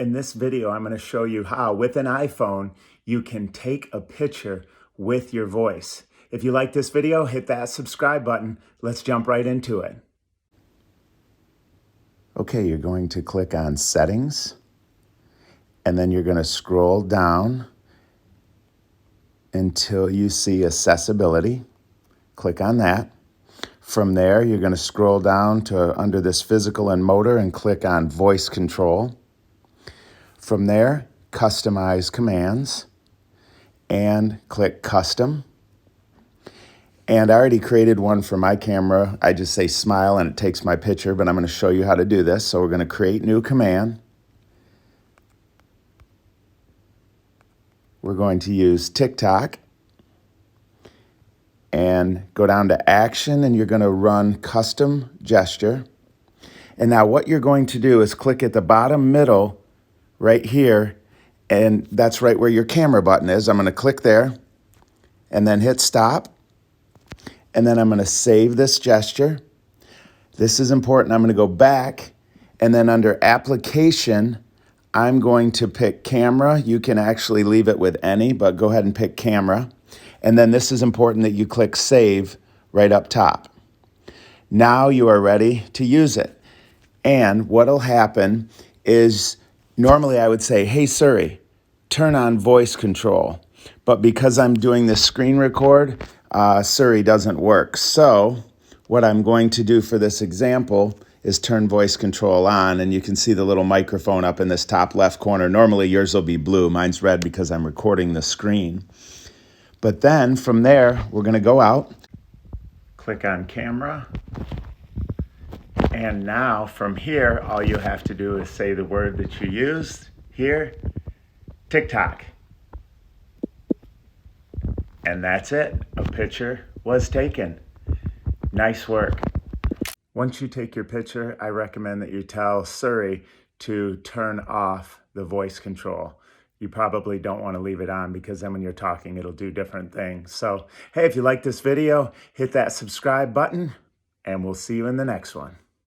In this video, I'm going to show you how, with an iPhone, you can take a picture with your voice. If you like this video, hit that subscribe button. Let's jump right into it. Okay, you're going to click on Settings, and then you're going to scroll down until you see Accessibility. Click on that. From there, you're going to scroll down to under this Physical and Motor and click on Voice Control. From there, Customize Commands and click Custom. And I already created one for my camera. I just say smile and it takes my picture, but I'm going to show you how to do this. So we're going to create new command. We're going to use TikTok and go down to Action, and you're going to run Custom Gesture. And now what you're going to do is click at the bottom middle right here, and that's right where your camera button is. I'm going to click there and then hit stop. And then I'm going to save this gesture. This is important. I'm going to go back, and then under Application, I'm going to pick Camera. You can actually leave it with any, but go ahead and pick Camera. And then this is important that you click Save right up top. Now you are ready to use it. And what'll happen is normally I would say, hey Siri, turn on voice control. But because I'm doing this screen record, Siri doesn't work. So what I'm going to do for this example is turn voice control on, and you can see the little microphone up in this top left corner. Normally yours will be blue. Mine's red because I'm recording the screen. But then from there, we're going to go out, click on camera. And now from here, all you have to do is say the word that you used here, TikTok. And that's it. A picture was taken. Nice work. Once you take your picture, I recommend that you tell Siri to turn off the voice control. You probably don't want to leave it on because then when you're talking, it'll do different things. So, hey, if you like this video, hit that subscribe button and we'll see you in the next one.